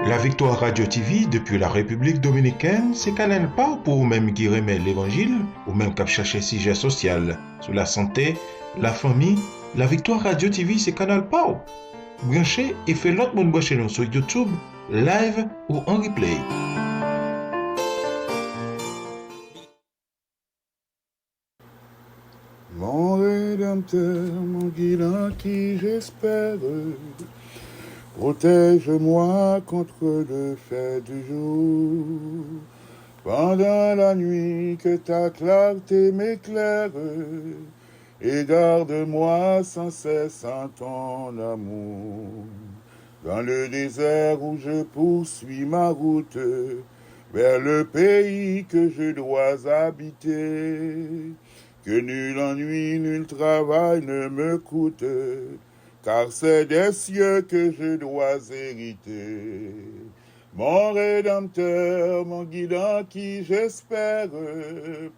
La Victoire Radio TV depuis la République dominicaine, c'est Canal Pas pour même qui remet l'évangile, ou même qui cherche sujet social, sur la santé, la famille. La Victoire Radio TV, c'est Canal Pas. Branchez et fait l'autre monde brancher nous sur YouTube, live ou en replay. Mon Rédempteur, mon guide en qui j'espère, protège-moi contre le fait du jour. Pendant la nuit, que ta clarté m'éclaire, et garde-moi sans cesse en ton amour. Dans le désert où je poursuis ma route, vers le pays que je dois habiter, que nul ennui, nul travail ne me coûte, car c'est des cieux que je dois hériter. Mon Rédempteur, mon guide en qui j'espère,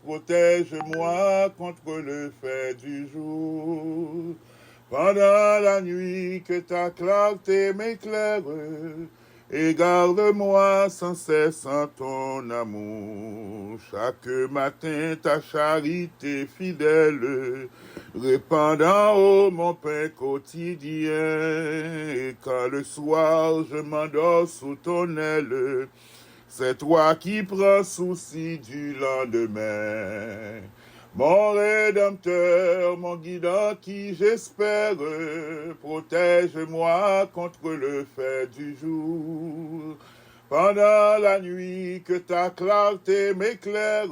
protège-moi contre le fait du jour. Pendant la nuit, que ta clarté m'éclaire, et garde-moi sans cesse en ton amour. Chaque matin, ta charité fidèle répand en haut mon pain quotidien. Et quand le soir je m'endors sous ton aile, c'est toi qui prends souci du lendemain. Mon Rédempteur, mon guide en qui j'espère, protège-moi contre le fait du jour. Pendant la nuit, que ta clarté m'éclaire,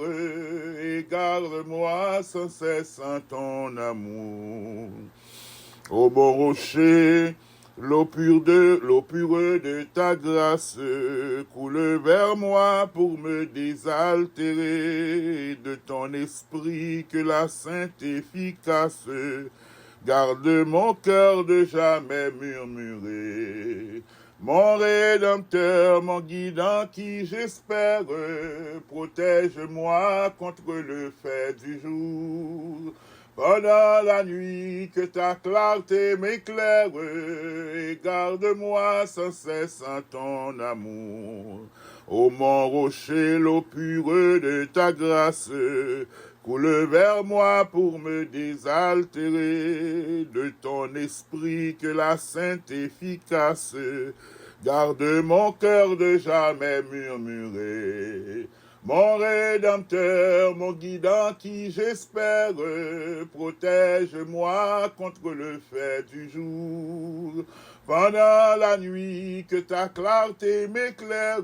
et garde-moi sans cesse en ton amour. Ô bon rocher, l'eau pure de ta grâce coule vers moi pour me désaltérer de ton esprit que la sainte efficace garde mon cœur de jamais murmurer. Mon Rédempteur, mon guide en qui j'espère, protège-moi contre le fait du jour. Pendant la nuit, que ta clarté m'éclaire, et garde-moi sans cesse en ton amour. Ô mon rocher, l'eau pure de ta grâce coule vers moi pour me désaltérer de ton esprit que la sainte efficace garde mon cœur de jamais murmurer. Mon Rédempteur, mon guide en qui j'espère, protège-moi contre le fait du jour. Pendant la nuit, que ta clarté m'éclaire,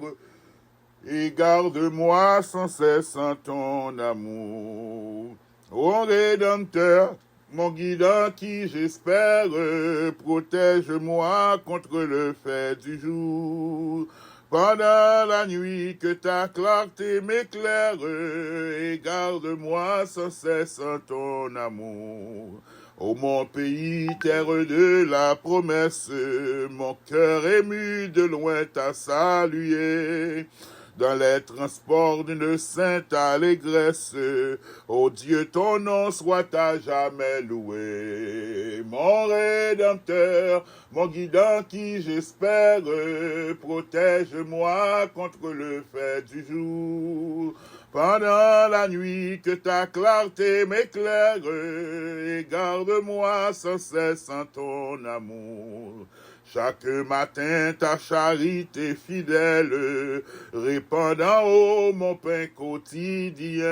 et garde-moi sans cesse en ton amour. Ô Rédempteur, mon guide en qui j'espère, protège-moi contre le fait du jour. Pendant la nuit, que ta clarté m'éclaire, et garde-moi sans cesse en ton amour. Ô mon pays, terre de la promesse, mon cœur ému de loin t'a salué. Dans les transports d'une sainte allégresse, ô Dieu, ton nom soit à jamais loué. Mon Rédempteur, mon guide en qui j'espère, protège-moi contre le fait du jour. Pendant la nuit, que ta clarté m'éclaire, et garde-moi sans cesse en ton amour. Chaque matin, ta charité fidèle répand en haut mon pain quotidien.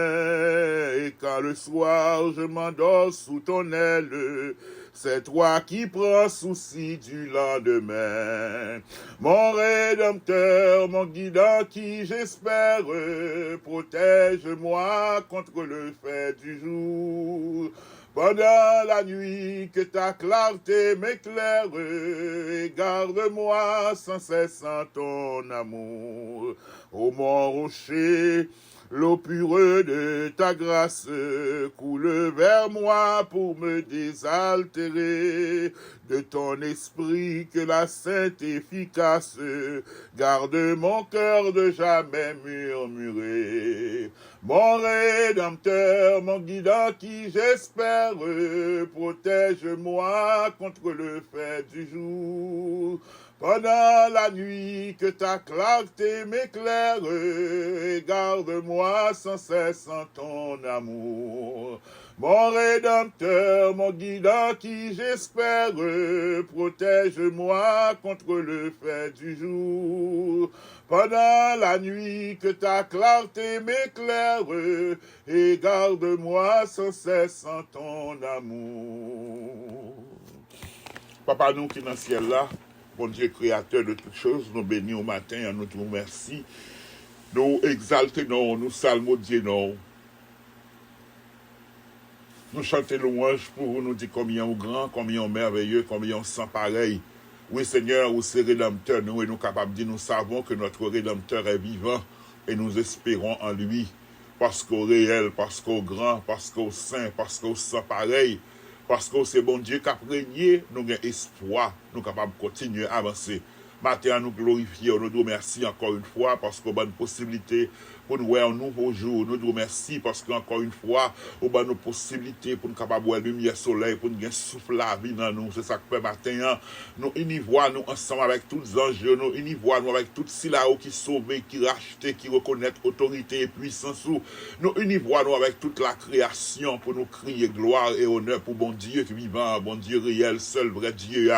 Et quand le soir je m'endors sous ton aile, c'est toi qui prends souci du lendemain. Mon Rédempteur, mon guide en qui j'espère, protège-moi contre le fait du jour. Pendant la nuit, que ta clarté m'éclaire, et garde-moi sans cesse en ton amour. Ô mon rocher, l'eau pure de ta grâce coule vers moi pour me désaltérer de ton esprit que la sainte efficace garde mon cœur de jamais murmurer. Mon Rédempteur, mon guide en qui j'espère, protège-moi contre le fait du jour. Pendant la nuit que ta clarté m'éclaire, et garde-moi sans cesse en ton amour. Mon Rédempteur, mon guide en qui j'espère, protège-moi contre le fait du jour. Pendant la nuit que ta clarté m'éclaire, et garde-moi sans cesse en ton amour. Papa, nous qui dans le ciel là, bon Dieu créateur de toutes choses, nous bénissons au matin, nous te remercions. Nous exaltons, nous salmodions. Nous chantons louange pour vous, nous disons combien au grand, combien au merveilleux, combien sans pareil. Oui Seigneur, vous êtes Rédempteur, nous et nous capables de dire, nous savons que notre Rédempteur est vivant et nous espérons en lui. Parce qu'au réel, parce qu'au grand, parce qu'au saint, parce qu'au sans pareil, parce que c'est bon Dieu qui a régné, nous avons espoir, nous sommes capables de continuer à avancer. Matin, nous glorifions, nous nous remercions encore une fois parce qu'on a une possibilité pour nous voir un nouveau jour. Nous nous remercions parce qu'encore une fois, on a une possibilité pour nous capables de voir la lumière soleil, pour nous souffler la vie dans nous. C'est ça que fait matin. Nous univois nous ensemble avec tous les enjeux, nous univois nous avec tous ceux qui sauvent, qui rachètent, qui reconnaissent autorité et puissance. Nous univois nous avec toute la création pour nous crier gloire et honneur pour bon Dieu vivant, bon Dieu réel, seul vrai Dieu,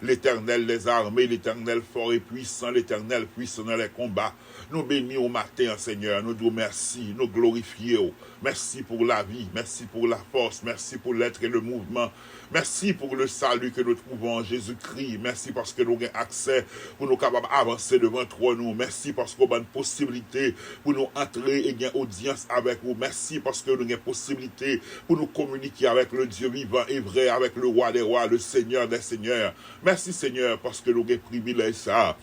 l'éternel des armées, l'éternel fort et puissant, l'éternel puissant dans les combats. Nous bénissons au matin, Seigneur. Nous disons merci, nous glorifions. Merci pour la vie, merci pour la force, merci pour l'être et le mouvement. Merci pour le salut que nous trouvons en Jésus-Christ. Merci parce que nous avons accès pour nous capables d'avancer devant nous. Merci parce qu'on a une possibilité pour nous entrer et gagner audience avec vous. Merci parce que nous avons une possibilité pour nous communiquer avec le Dieu vivant et vrai, avec le roi des rois, le Seigneur des seigneurs. Merci Seigneur parce que nous avons privilège ça.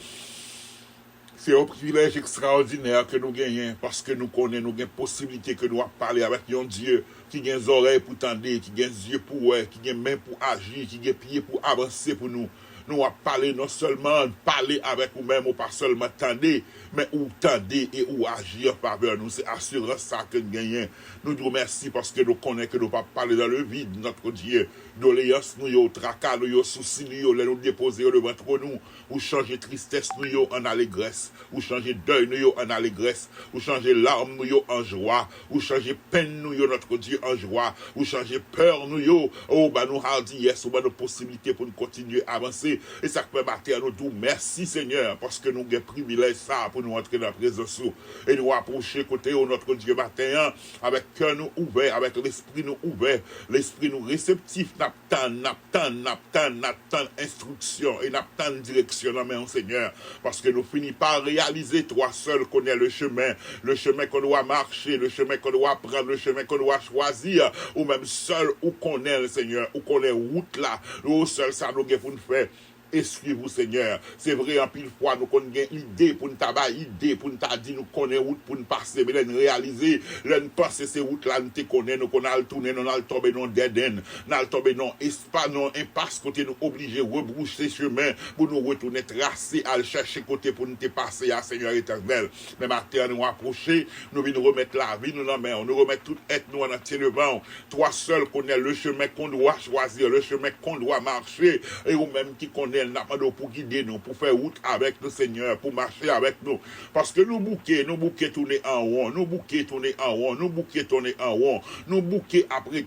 C'est un privilège extraordinaire que nous gagnons parce que nous connaissons, nous avons possibilité que nous parler avec un Dieu qui a des oreilles pour tendre, qui a des yeux pour voir, qui a des mains pour agir, qui a des pieds pour avancer pour nous. Nous avons parlé non seulement parler avec nous-mêmes ou pas seulement tendre, mais ou tendre et ou agir par faveur nous. C'est assurant ça que nous gagnons. Nous nous remercions parce que nous connaissons que nous ne pouvons pas parler dans le vide, notre Dieu. Doléance nous, tracas nous, soucis nous déposer devant nous, ou changer tristesse nous en allégresse, ou changer deuil nous en allégresse, ou changer larmes nous en joie, ou changer peine nous, notre Dieu, en joie, ou changer peur nous, oh, bah nous hardiesse, ou bah nos possibilités pour nous continuer à avancer. Et ça peut battre à nous tout. Merci Seigneur, parce que nous avons privilège ça pour nous entrer dans la présence et nous approcher côté de notre Dieu matin avec cœur nous ouvert, avec l'esprit nous ouvert, l'esprit nous réceptif, n'attend instruction et n'attend direction dans mon Seigneur, parce que nous finissons par réaliser toi seul connais le chemin qu'on doit marcher, le chemin qu'on doit prendre, le chemin qu'on doit choisir, ou même seul où connaît le Seigneur, où connaît route là, où seul ça nous pour nous faire. Essuie-vous, Seigneur. C'est vrai, en pile fois, nous connaissons l'idée pour nous tabac, idée pour nous dire, nous connaissons route pour nous passer, mais nous réaliser, nous penser ces routes-là, nous te connaissons, nous connaissons tourner, nous allons tomber dans dead end, nous allons tomber dans espace, non impasse, côté nous obligés de rebrousser chemin pour nous retourner tracer, à chercher côté pour nous te passer à Seigneur éternel. Mais matin, nous approcher, nous venons remettre la vie, nous l'emmènons, nous remettre toute être, nous en entier devant. Toi seul connais le chemin qu'on doit choisir, le chemin qu'on doit marcher, et ou même qui connaît pour guider nous, pour faire route avec le Seigneur, pour marcher avec nous. Parce que nous bouquets tourner en rond, nous bouquets tourner en rond, nous bouquets tourner en rond, nous bouquets après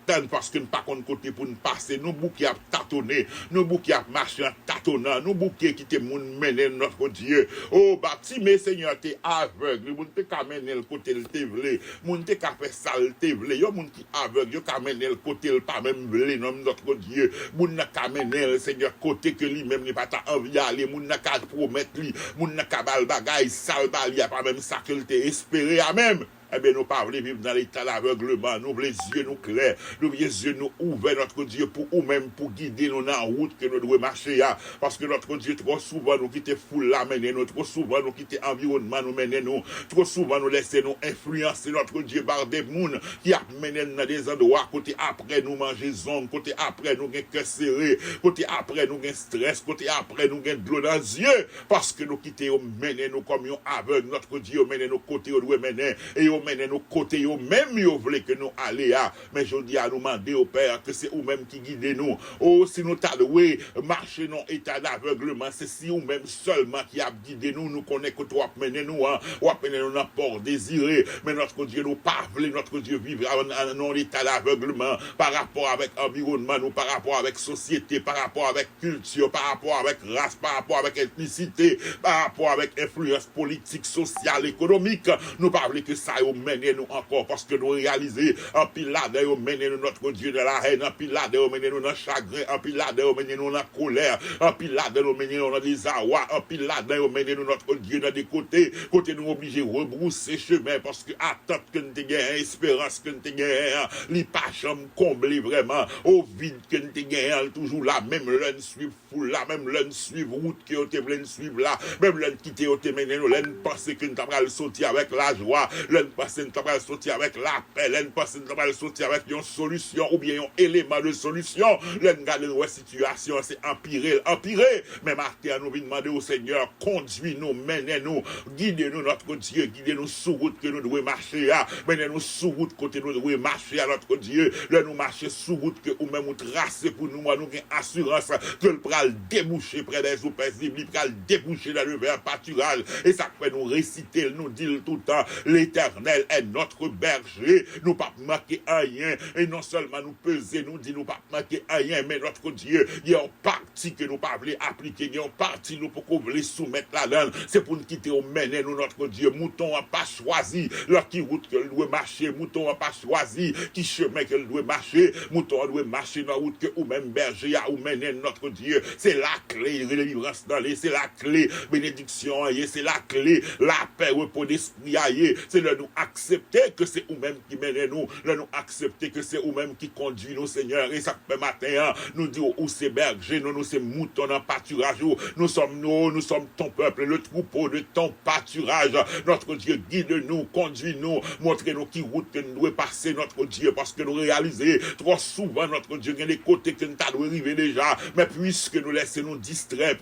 tendre parce que nous pas qu'on côté pour nous passer, nous bouquets à tâtonner, nous bouquets à marcher en tâtonnant, nous bouquets qui te mener notre Dieu. Oh, bâti, mais Seigneur, t'es aveugle, moun te ka mener le côté le te vle, moun te ka fait ça le te vle, yo moun qui aveugle, yo ka mener le côté le pas même vle, non notre Dieu, moun na ka mener le Seigneur côté que lui-même n'est pas envie d'aller, moun n'a qu'à promettre lui, moun n'a qu'à bal bagaille, sale bal, il n'y a pas même ça que t'es espéré à même. Eh bien, nous pas vivre dans l'état d'aveuglement, nous les yeux nous clairs, nous les yeux nous ouverts, notre Dieu, pour ou même pour guider nous dans la route que nous devons marcher, parce que notre Dieu, trop souvent, nous quitter foule la mener, nous, trop souvent, nous quitter environnement, nous mener nous, trop souvent, nous laisser nous influencer, notre Dieu, par des mounes qui a mené dans des endroits, côté après, nous manger zone, côté après, nous gain cœur serré, côté après, nous gain stress, côté après, nous gain de l'eau dans les yeux, parce que nous quitter, mener nous comme un aveugle, notre Dieu, mener nos côtés, nous mener, et yo mène nous côté yo même yo voulez que nous aller à mais je dis à nous demander au Père que c'est ou même qui guide nous oh si nous t'a loué marcher dans état d'aveuglement c'est si ou même seulement qui a guidé nous connaît que toi mener nous ou mener nous dans port désiré mais notre Dieu nous pas voulait notre Dieu vivre en état d'aveuglement par rapport avec environnement nous par rapport avec société par rapport avec culture par rapport avec race par rapport avec ethnicité par rapport avec influence politique sociale économique nous pas voulait que ça yo mener nous encore parce que nous réaliser en pile là de mener nous notre Dieu de la haine en pile là de mener nous dans chagrin en pile là de mener nous dans colère en pile là de mener nous dans des awa en pile là de mener nous notre Dieu dans des côtés nous obligés rebrousser chemin parce que attente que nous gagne espérance que nous gagne li pas jamais combler vraiment au vide que nous gagne toujours là même l'un suivre foule là même l'un suivre route que vous te suivre là même l'un quitter vous te mener nous l'un penser que nous t'avons sortir avec la joie l'un penser nous t'avons sortir avec la paix l'un penser nous t'avons sortir avec une solution ou bien un élément de solution l'un garder une situation c'est empirer mais matin nous venons demander au Seigneur conduis-nous menez-nous guidez-nous notre Dieu guidez-nous sur route que nous devons marcher menez-nous sur route côté nous devons marcher à notre Dieu là nous marcher sur route que ou même nous tracer pour nous avons assurance que le pral déboucher près des eaux paisibles il pral déboucher dans le vert pâturage et ça fait nous réciter nous dire tout le temps l'Éternel est notre berger nous pas manquer rien et non seulement nous peser nous dit nous pas manquer rien mais notre Dieu il y a une partie que nous pas voulons appliquer il y a une partie nous pour qu'on voulait soumettre là-dedans c'est pour nous quitter au mener nous notre Dieu mouton a pas choisi leur qui route que doit marcher mouton a pas choisi qui chemin que doit marcher mouton doit marcher dans route que ou même berger a ou mener notre Dieu c'est la clé délivrance dans les c'est la clé bénédiction c'est la clé la paix repos d'esprit c'est de nous accepter que c'est ou même qui mène nous de nous accepter que c'est ou même qui conduit nous Seigneur et ça fait matin nous dit où c'est berger nous c'est mouton dans pâturage nous sommes ton peuple le troupeau de ton pâturage notre Dieu guide-nous conduis-nous montre-nous qui route que nous devons passer notre Dieu parce que nous réalisons trop souvent notre Dieu il y a des côtés que nous devons arriver déjà mais puisque nous laissons nous distraire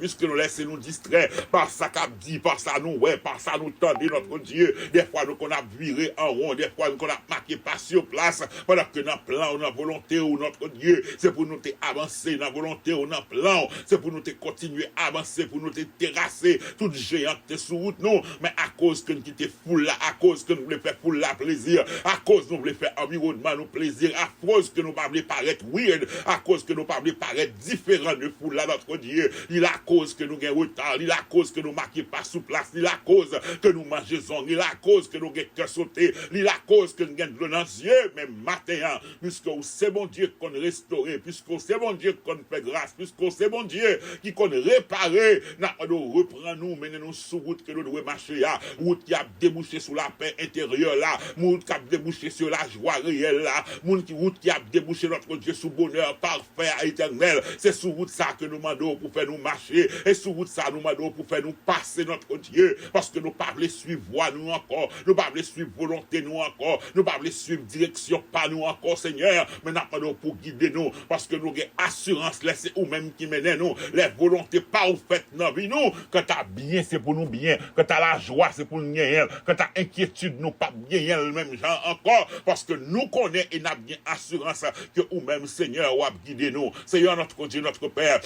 par ça qu'a dit par ça nous ouais par ça nous tendez notre Dieu des fois nous qu'on a viré en rond des fois nous qu'on a marqué pas sur place pendant que dans plan ou dans volonté ou notre Dieu c'est pour nous te avancer dans volonté ou dans plan c'est pour nous te continuer à avancer pour nous te terrasser toute géante te sous route non mais à cause que nous quitter foule là à cause que nous voulons faire foule là plaisir à cause nous voulons faire environnement nous plaisir à cause que nous pas voulons paraître weird à cause que nous pas voulons paraître différent de foule là notre Dieu il a cause que nous gagnons retard il a cause que nous marquons pas sous place il a cause que nous mangeons il a cause que nous gagnons sauter il a cause que nous gagnons de dans les yeux même matin puisque c'est bon Dieu qu'on restaure puisque c'est bon Dieu qu'on fait grâce puisque c'est bon Dieu qui qu'on réparer nous reprend nous mener nous sur route que nous devons marcher route qui a débouché sur la paix intérieure là route qui a débouché sur la joie réelle là route qui a débouché notre Dieu sur bonheur parfait éternel c'est sur route ça que nous demandons pour faire nous marcher et sur route ça nous demandons pour faire nous passer notre Dieu parce que nous pas voulons suivre voie nous encore nous pas voulons suivre volonté nous encore nous pas voulons suivre direction pas nous encore Seigneur mais nous demandons pour guider nous parce que nous avons assurance laisser ou même qui mène nous les volontés pas ou faites dans vie nous quand t'as bien c'est pour nous bien quand t'as la joie c'est pour nous bien quand t'as inquiétude nous pas bien le même genre encore parce que nous connaissons et n'a bien assurance que ou même Seigneur ou a guider nous Seigneur notre Dieu notre Père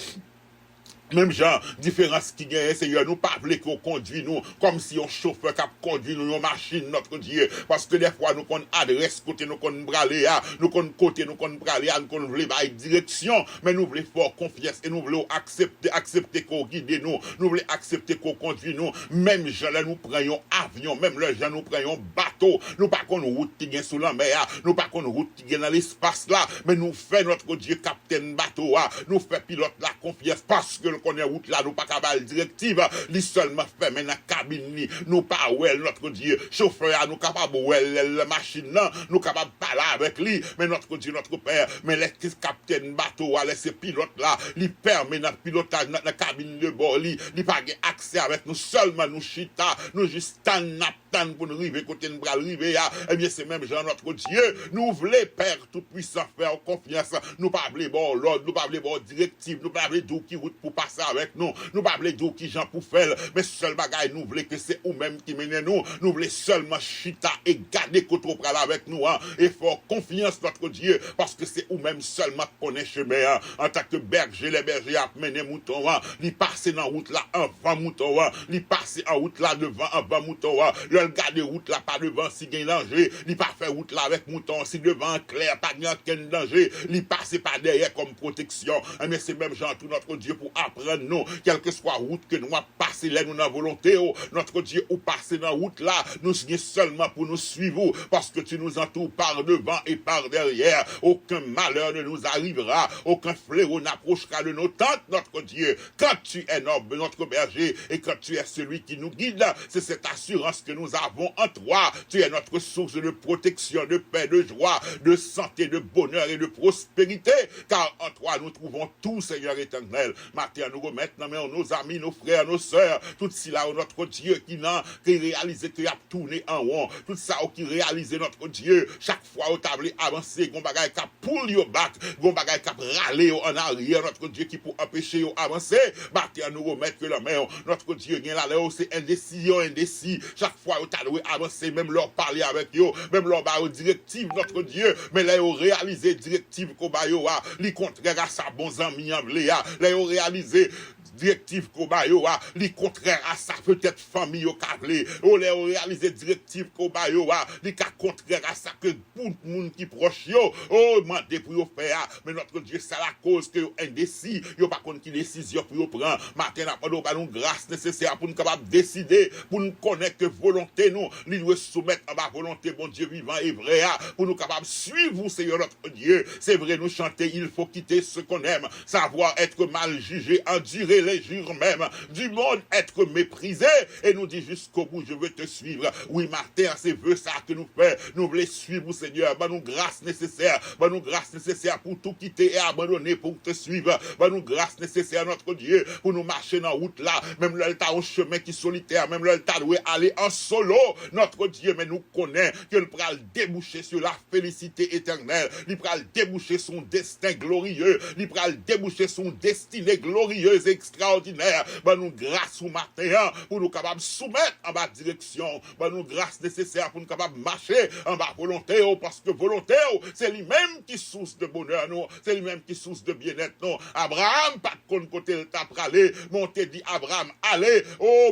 même genre différence qui gagne Seigneur nous pas voulons qu'on conduit nous comme si un chauffeur qui conduit nous une machine notre Dieu parce que des fois nous qu'on adresse côté nous qu'on braler nous qu'on côté nous qu'on braler nous qu'on voulait bailler direction mais nous voulons faire confiance et nous voulons accepter qu'on guide nous voulons accepter qu'on conduit nous même gens là nous prenons avion même les gens nous prenons bateau nous pas qu'on route qui gagne sous la mer nous pas qu'on route qui gagne dans l'espace là mais nous fait notre Dieu capitaine bateau nous fait pilote la confiance parce que connaît route là nous pas capable directive li seulement fait mais dans cabine nous pas ouais notre Dieu chauffeur nous capable ouais la machine là nous capable parler avec lui mais notre Dieu notre Père mais les capitaine bateau laisser pilote là lui permet notre pilotage dans cabine de bord lui pas accès avec nous seulement nous chita nous juste stand attendre pour nous arriver côté nous arriver, eh bien, c'est même Jean notre Dieu. Nous voulons, Père Tout-Puissant, faire confiance. Nous pas voulons bon l'ordre, nous pas voulons bon directive, nous pas voulons d'où qui route pour passer avec nous, nous pas voulons d'où qui Jean pour faire, mais seul bagaille, nous voulons que c'est nous-mêmes qui mène nous, nous voulons seulement chita et garder côté au pral avec nous, et faire confiance notre Dieu, parce que c'est nous-mêmes seulement qui connaît chemin, en tant que berger, les bergers a mené mouton, ils passent dans route là avant mouton, ils passent en route là devant avant mouton, le garder route là pas devant si il y a danger, ils pas faire route là avec mouton si devant clair pas aucun danger, ils passent pas derrière comme protection, mais c'est même Jean tout notre Dieu pour apprendre nous, quelle que soit route que nous passer là nous dans volonté, notre Dieu ou passer dans route là, nous sommes seulement pour nous suivre, parce que tu nous entoures par devant et par derrière, aucun malheur ne nous arrivera, aucun fléau n'approchera de nos tentes, notre Dieu, quand tu es notre berger, et quand tu es celui qui nous guide, c'est cette assurance que nous avons en toi, tu es notre source de protection, de paix, de joie, de santé, de bonheur et de prospérité, car en toi nous trouvons tout, Seigneur éternel. Matin, nous remettons dans nos amis, nos frères, nos sœurs, tout cela, notre Dieu, qui réalise, qui a tourné en rond, tout ça, qui réalise, notre Dieu, chaque fois, au tablé avancé, gon bagay qui a pour lui au bac, gon bagay qui a râlé en arrière, notre Dieu, qui pour empêcher au avancer, matin, nous remettons que la main, notre Dieu, c'est indécis, chaque fois, au tablé avancé, même leur parler avec eux, même leur barre directive, notre Dieu, mais là, ils ont réalisé directive qu'on va yo, li contraire à sa bon ami en blé, là, ils ont réalisé directive Kobayo, li contraire à ça peut-être famille au câblé, on les réalisé directive Kobayo, li ka contraire à ça que pour le monde qui proche yo, oh mandé pour yo faire, mais notre Dieu c'est la cause que yo indécis, yo pas connait qui décision pour yo prendre, matin n'a pas nous grâce nécessaire pour nous capable décider, pour nous connaître que volonté nous, li doit soumettre à ma volonté bon Dieu vivant et vrai, pour nous capable suivre Seigneur notre Dieu, c'est vrai nous chanter, il faut quitter ce qu'on aime, savoir être mal jugé, endurer les jures même du monde, être méprisé, et nous dit jusqu'au bout, je veux te suivre. Oui, Martin, c'est vœu ça que nous fait. Nous voulons suivre, Seigneur. Nous grâce nécessaire. Nous grâce nécessaire pour tout quitter et abandonner pour te suivre. Nous grâce nécessaire, notre Dieu, pour nous marcher dans la route là. Même le tas au chemin qui est solitaire. Même le tas doit aller en solo. Notre Dieu, mais nous connaît que le pral déboucher sur la félicité éternelle. Il pral déboucher son destin glorieux. Il pral déboucher son destinée glorieuse, extraordinaire. Nous grâce au matin pour nous capables de soumettre en bas direction. Nous grâce nécessaire pour nous capables de marcher en bas volonté, parce que volonté, c'est lui-même qui source de bonheur, nous. C'est lui-même qui source de bien-être, non. Abraham, pas de côté le tap aller, monter dit Abraham, allez,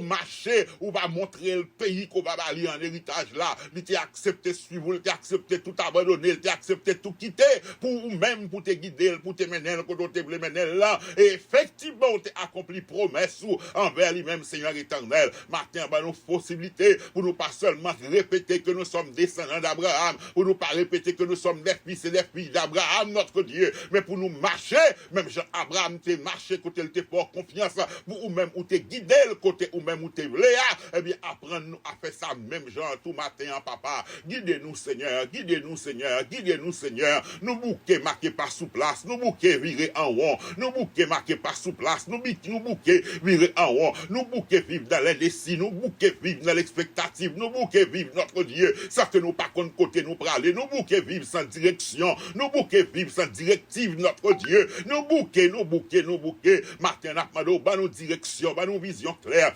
marcher, ou va montrer le pays qu'on va aller en héritage là. Il t'a accepté suivre, il t'a accepté tout abandonner, il t'a accepté tout quitter, pour même pour te guider, pour te mener, pour te mener là. Et effectivement, on t'a accompli promesse envers lui-même, Seigneur éternel. Matin, nous possibilité pour nous pas seulement répéter que nous sommes descendants d'Abraham, pour nous pas répéter que nous sommes des fils et des filles d'Abraham, notre Dieu, mais pour nous marcher, même Jean-Abraham t'es marché côté le t'es fort confiance, ou même où t'es guidé le côté ou même où t'es vléa, eh bien apprendre-nous à faire ça même genre tout matin, papa. Guidez-nous, Seigneur, guidez-nous, Seigneur, guidez-nous, Seigneur. Nous bouquets marqués pas sous place, nous bouquets virés en rond, nous bouquets marqués pas sous place, nous bouquets virés en rond, nous bouquets vivre dans l'indécis, nous bouquets vivre dans l'expectative, nous bouquets vivre notre Dieu, sans que nous pas contre côté nous praler, nous bouquets vivre sans direction, nous bouquets vivre sans directive notre Dieu, nous bouquets, matin n'a nos direction, nos vision claire.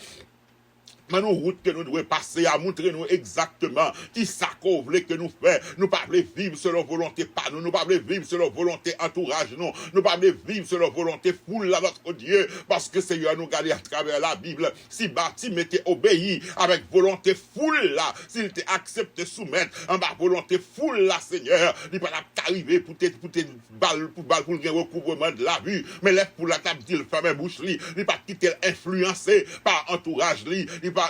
Mais nous route que nous devons passer à montrer nous exactement qui ça qu'on voulait que nous fait. Nous pas vivre selon volonté pas nous pas vivre selon volonté entourage nous pas vivre selon volonté foule à notre Dieu parce que Seigneur nous garder à travers la Bible si Baptiste était obéi avec volonté foule là s'il était accepté soumettre en bas volonté foule là Seigneur il pas arriver pour balle pour le recouvrement de la vue mais lève pour la table dit ferme bouche il pas quitter influencé par entourage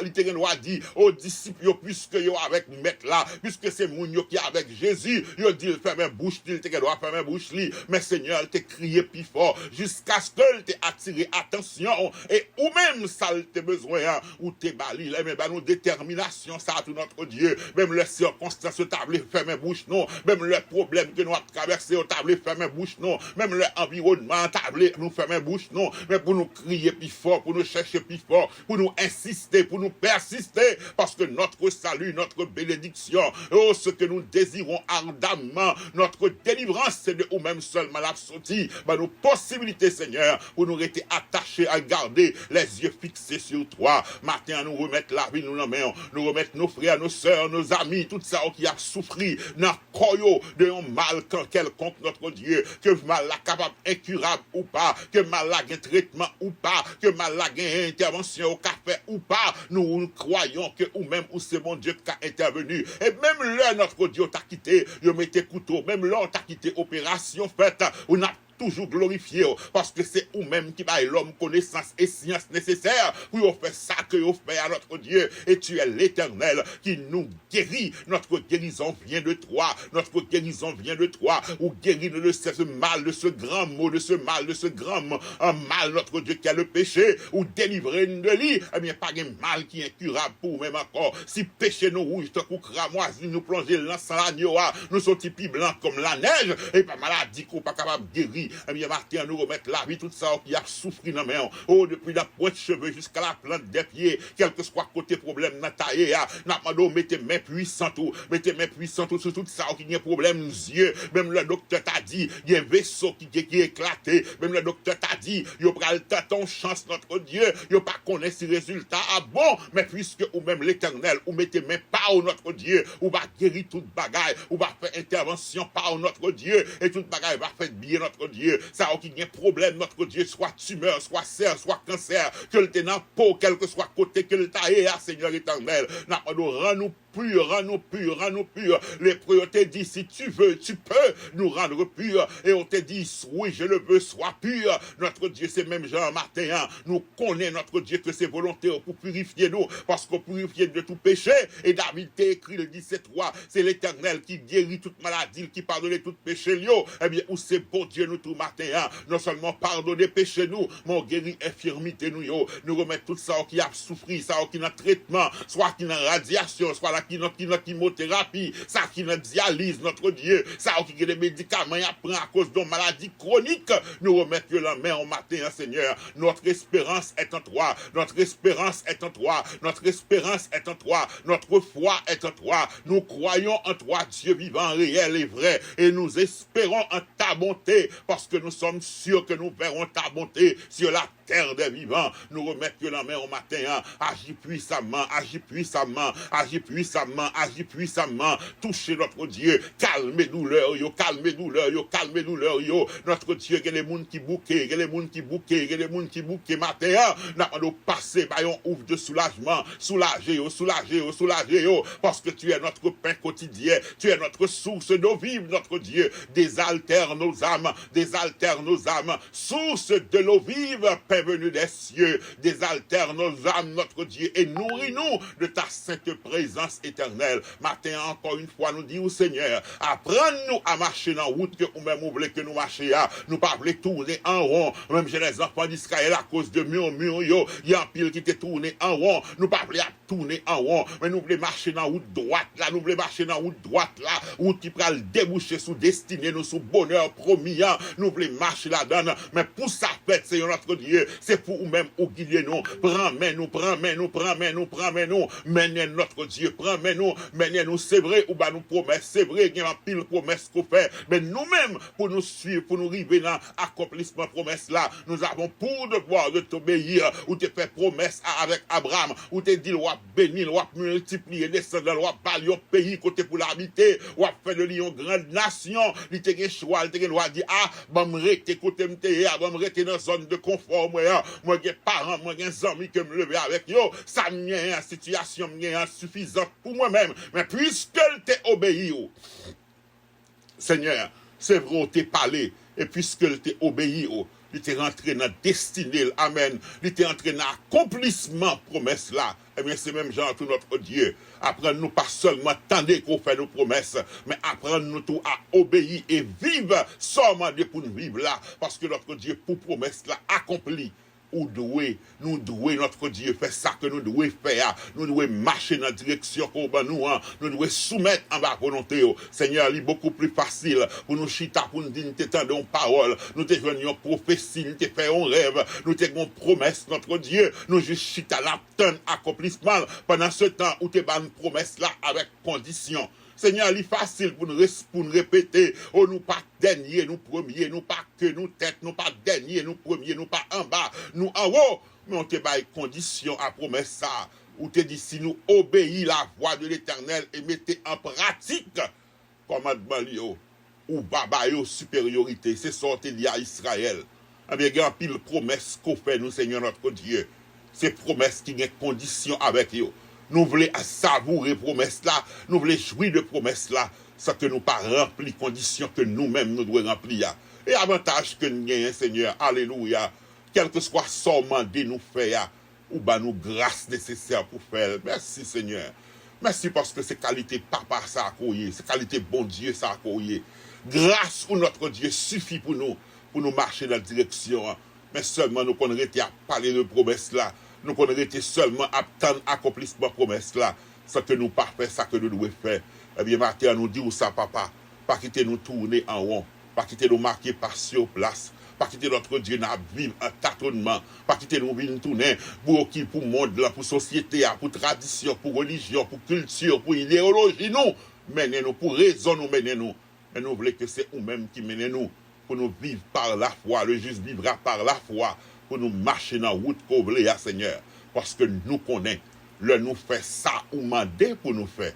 littéralement dit aux disciples puisque yo avec maître là puisque c'est moun yo qui avec Jésus yo dit ferme bouche il te doit fermer bouche mais Seigneur te crié plus fort jusqu'à ce que te attirer attention et ou même ça te besoin ou te bali mais nous détermination ça tout notre Dieu même les circonstances table ferme bouche non même le problème que nous avons traversé au table ferme bouche non même l'environnement table nous ferme bouche non mais pour nous crier plus fort pour nous chercher plus fort pour nous insister pour pour nous persister, parce que notre salut, notre bénédiction, oh, ce que nous désirons ardemment, notre délivrance, c'est de nous-mêmes seulement la sortie, nos possibilités, Seigneur, pour nous rester attachés à garder les yeux fixés sur toi. Matin, nous remettre la vie, nous nous remettre nos frères, nos sœurs, nos amis, tout ça qui a souffert dans le corps de un mal quelconque, notre Dieu, que mal la capable incurable ou pas, que mal la un traitement ou pas, que mal la une intervention au café ou pas, nous croyons que ou même où c'est mon Dieu qui a intervenu. Et même là, notre Dieu t'a quitté, il mettait couteau, même là, on t'a quitté opération faite, on a toujours glorifié, parce que c'est vous-même qui baille l'homme connaissance et science nécessaires pour faire ça que vous faites à notre Dieu. Et tu es l'Éternel qui nous guérit. Notre guérison vient de toi. Notre guérison vient de toi. Ou guéris de ce mal, de ce grand mot, de ce mal, de ce grand mal, notre Dieu qui a le péché. Ou délivrer de lui. Eh bien, pas de mal qui est incurable pour même encore. Si péché nous rouge, te coup cramoisi, nous plonger l'encens l'agneau, nous sommes plus blancs comme la neige, et pas maladie qu'on pas capable de guérir. Eh bien, Martin, nous remettre la vie, tout ça qui a souffert dans main. Oh, depuis la pointe de cheveux jusqu'à la plante des pieds, quel que soit côté problème, n'a taillé, n'a pas d'eau, mettez main puissante, mettez main puissante sur tout ça qui a problème, yeux. Même le docteur t'a dit, il y a un vaisseau qui est éclaté. Même le docteur t'a dit, il y a ton chance, notre Dieu, il n'y a pas connaît si résultat bon, mais puisque ou même l'éternel, ou mettez main par notre Dieu, ou va guérir toute bagaille, ou va faire intervention par notre Dieu, et toute bagaille va faire bien notre Dieu. Ça a aucun problème, notre Dieu, soit tumeur, soit cerf, soit cancer, que le tenant peau, quel que soit côté que le taillé, Seigneur éternel, n'a pas de rend-nous purs, rends-nous purs, rends-nous purs. Les preux te dit, si tu veux, tu peux nous rendre purs. Et on te dit, oui, je le veux, sois pur. Notre Dieu, c'est même Jean Martin, nous connaît notre Dieu que c'est volonté pour purifier nous, parce qu'on purifie de tout péché. Et David t'a écrit le 17:3, c'est l'Éternel qui guérit toute maladie, qui pardonne tout péché. Eh bien, où c'est bon Dieu, nous tout matin, non seulement pardonner péché nous, mais guérir infirmité nous, nous remettre tout ça qui a souffert, ça qui a traitement, soit qui a radiation, soit là qui a chimothérapie, ça qui a dialyse, notre Dieu, ça qui a des médicaments, à prendre à cause de maladies chroniques, nous remettre la main au matin, Seigneur. Notre espérance est en toi, notre espérance est en toi, notre espérance est en toi, notre foi est en toi. Nous croyons en toi, Dieu vivant, réel et vrai, et nous espérons en ta bonté, parce que nous sommes sûrs que nous verrons ta bonté sur la terre des vivants. Nous remettons la main au matin, agis puissamment, agis puissamment, agis puissamment, agis puissamment, touchez notre Dieu, calmez douleur, calmez douleur, calmez douleur, notre Dieu, que les monde qui bouquet, que les monde qui bouquet, que les monde qui bouquet matin, n'a pas de passer, on ouvre de soulagement, soulagez, parce que tu es notre pain quotidien, tu es notre source d'eau vive, notre Dieu, désaltère nos âmes, source de l'eau vive, pain venu des cieux, désaltère nos âmes, notre Dieu, et nourris-nous de ta sainte présence éternelle. Matin, encore une fois, nous disons, Seigneur, apprends-nous à marcher dans la route que nous-mêmes nous voulons que nous marchions, nous pas voulons tourner en rond, même chez les enfants d'Israël à cause de murmure, il y a un pile qui était tourné en rond, nous pas voulons tourner en rond, mais nous voulons marcher dans la route droite, là, nous voulons marcher dans la route droite, là, route qui peut déboucher sous destinée, nous sous bonheur promis, nous voulons marcher là-dedans, mais pour ça, fait, Seigneur notre Dieu, c'est pour nous-mêmes ou guider nous, prends-nous, menez notre Dieu, menez-nous, c'est vrai, ou bah nous promesses, c'est vrai, il y a un pile promesse qu'on fait, mais nous-mêmes, pour nous suivre, pour nous arriver dans l'accomplissement promesse là, nous avons pour devoir de t'obéir, ou te faire promesse avec Abraham, ou te dit, loi béni, loi multiplier, descendre, loi bali au pays, côté pour l'habiter, ou faire de lui une grande nation, il te gen choix, il te gen loi dit, bon, m'rete côté m'te, bon, m'rete dans zone de confort, moi, j'ai parents, moi, j'ai amis que me lever avec yo, ça m'y en situation, m'y insuffisante pour moi-même, mais puisque t'es obéi, Seigneur, c'est vrai, t'es parlé, et puisque t'es obéi, il t'est rentré dans la destinée, amen, il t'est rentré dans l'accomplissement promesse là, eh bien c'est même genre tout notre Dieu, apprends-nous pas seulement tendre qu'on fait nos promesses, mais apprends-nous tout à obéir et vivre seulement pour nous vivre là, parce que notre Dieu pour promesse là accompli, nous devons, notre Dieu, faire ça que nous devons faire. Nous devons marcher dans la direction qu'on va nous, nous devons soumettre en bas volonté. Seigneur, il est beaucoup plus facile pour nous chita, pour nous dire, nous t'étendons parole, nous te joignons prophétie, nous te faisons rêve, nous te faisons promesse, notre Dieu, nous juste chita l'attendre accomplissement pendant ce temps où tu as une promesse là avec condition. Seigneur, il est facile pour nous répéter, oh, nous pas dernier, nous premier, nous pas que nous tête, nous pas dernier, nous premier, nous pas en bas, nous en haut. Mais on te bat condition à promesse ça. Ou te dit, si nous obéissons la voix de l'Éternel et mettez en pratique commandement ou baba yo supériorité, c'est sorti lié à Israël. Eh bien, il y a pile promesse qu'on fait, nous, Seigneur notre Dieu. Ces promesses qui ont condition avec eux. Nous voulons savourer promesse là, nous voulons jouir de promesse là, ça que nous pas rempli conditions que nous-mêmes nous devons remplir. Et avantage que nous gagnons, Seigneur, alléluia, quel que soit son mandat nous faire, ou ben nous grâce nécessaire pour faire. Merci, Seigneur. Merci parce que c'est qualité papa ça a couillé, c'est qualité bon Dieu ça a couillé. Grâce où notre Dieu suffit pour nous marcher dans la direction. Mais seulement nous qu'on arrêter à parler de promesse là. Nous qu'on arrêter seulement à attendre accomplissement promesse là. Ce que nous pas fait, ça que nous devons faire. Eh bien, matin, nous dit où ça, papa. Pas quitter nous tourner en rond. Pas quitter nous marquer par sur place. Pas quitter notre Dieu dans vivre un tâtonnement. Pas quitter nous vivre tourner pour qui, pour monde, là, pour société, pour tradition, pour religion, pour culture, pour idéologie, nous. Menez-nous, pour raison, nous menez-nous. Mais nous voulons que c'est nous-mêmes qui menez-nous. Pour nous vivre par la foi. Le juste vivra par la foi. Pour nous marcher dans la route qu'on voulait, Seigneur. Parce que nous connaissons. Le nous fait ça ou mandé pour nous faire.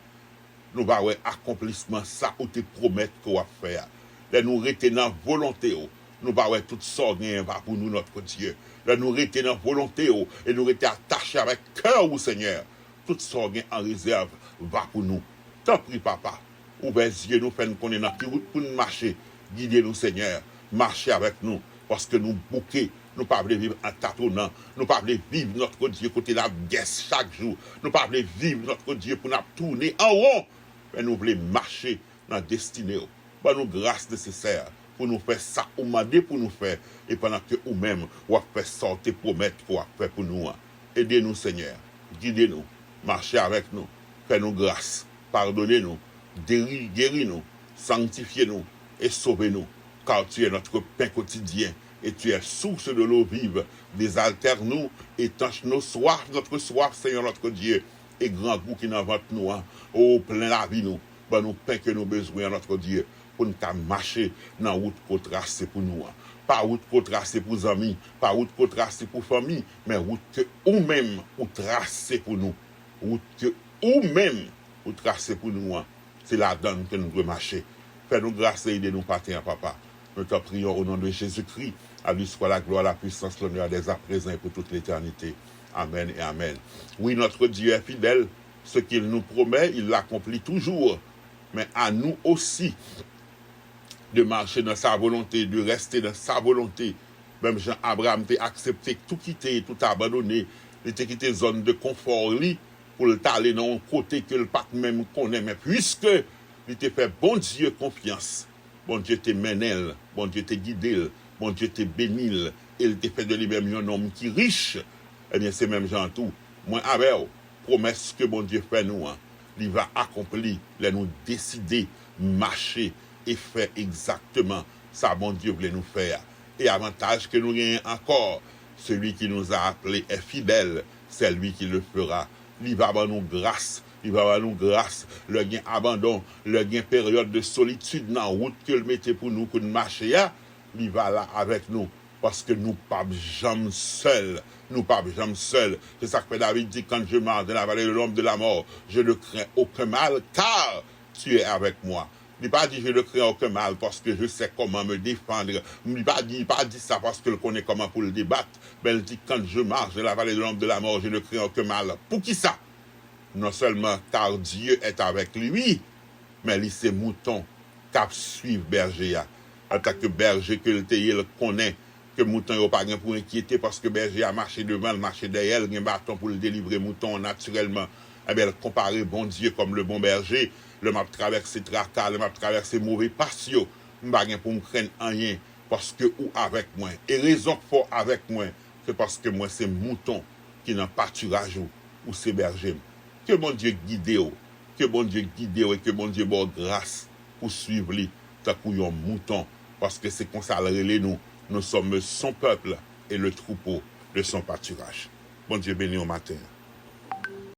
Nous va avoir accomplissement ça ou te promettre qu'on va faire. Le nous retenons volonté. Nous va avoir tout ça va pour nous, notre Dieu. Le nous retenons volonté et nous rester attachés avec cœur, Seigneur. Tout ça en réserve va pour nous. T'en prie, papa. Ouvrez les yeux, nous faisons qu'on est dans la route pour nous marcher. Guidez-nous, Seigneur. Marchez avec nous. Parce que nous bouquons. Nous ne pouvons pas vivre en tâtonnant. Nous ne pouvons pas vivre notre Dieu côté la guesse chaque jour. Nous ne pouvons pas vivre notre Dieu pour nous tourner en rond. Mais nous voulons marcher dans la destinée. Pour nous grâce nécessaire pour nous faire ça ou demander pour nous faire. Et pendant que nous-mêmes, nous allons faire sortir promettre qu'on va faire pour nous. Aidez-nous, Seigneur. Guidez-nous. Marchez avec nous. Faites-nous grâce. Pardonnez-nous. Guéris-nous. Sanctifiez-nous. Et sauvez-nous. Car tu es notre pain quotidien. Et tu es source de l'eau vive. Désaltère-nous, étanche nos soifs, notre soif, Seigneur notre Dieu. Et grand goût qui n'invente nous. Oh, plein la vie nous. Ben, nous pain que nous besoin, notre Dieu. Pour nous marcher dans la route qu'on trace pour nous. Pas route qu'on trace pour les amis. Pas route qu'on trace pour la famille. Mais route que nous-mêmes nous trace pour nous. Route que nous-mêmes nous trace pour nous. C'est la donne que nous devons marcher. Fais-nous grâce et aidez-nous, papa. Nous te prions au nom de Jésus-Christ. À lui soit la gloire, la puissance, l'honneur dès à présent et pour toute l'éternité. Amen et amen. Oui, notre Dieu est fidèle. Ce qu'il nous promet, il l'accomplit toujours. Mais à nous aussi de marcher dans sa volonté, de rester dans sa volonté. Même Jean-Abraham t'a accepté tout quitter, tout abandonner. Il t'a quitté zone de confort pour aller dans un côté que le pas même connaît. Mais puisque il t'a fait bon Dieu confiance, bon Dieu te menel, bon Dieu te guidé, bon Dieu te bénil, et il te fait de lui-même un homme qui est riche, eh bien c'est même Jean tout. Moi, avec promesse que bon Dieu fait nous, il va accomplir, il nous décider, marcher et faire exactement ça, bon Dieu voulait nous faire. Et avantage que nous gagnons encore, celui qui nous a appelés est fidèle, c'est lui qui le fera. Il va avoir nous grâce. Il va avoir nous grâce, le gain abandon, le gain période de solitude dans la route que le mettez pour nous, que nous marcher, il va là avec nous. Parce que nous ne sommes jamais seuls. Nous ne sommes jamais seuls. C'est ça que David dit, quand je marche dans la vallée de l'ombre de la mort, je ne crains aucun mal, car tu es avec moi. Il n'a pas dit je ne crains aucun mal parce que je sais comment me défendre. Il n'a pas dit ça parce que je connais comment pour le débattre. Mais il dit quand je marche dans la vallée de l'ombre de la mort, je ne crains aucun mal. Pour qui ça? Non seulement car Dieu est avec lui, mais il c'est mouton qui suivent berger. En tant que berger que le connaît, que mouton n'a pas pour inquiéter parce que berger a marché devant, le marché derrière, il a un bâton pour le délivrer mouton naturellement. Eh bien, comparer bon Dieu comme le bon berger, le m'a traversé tracas, le m'a traversé mauvais patio, je n'ai pas pour me craindre rien parce que ou avec moi. Et raison pour avec moi, c'est parce que moi c'est mouton qui dans pâturage ou c'est berger. Que mon Dieu guide ou, que mon Dieu guide ou et que mon Dieu bon grâce pour suivre lui tant qu'on mouton parce que c'est consacré nous sommes son peuple et le troupeau de son pâturage. Bon Dieu béni au matin.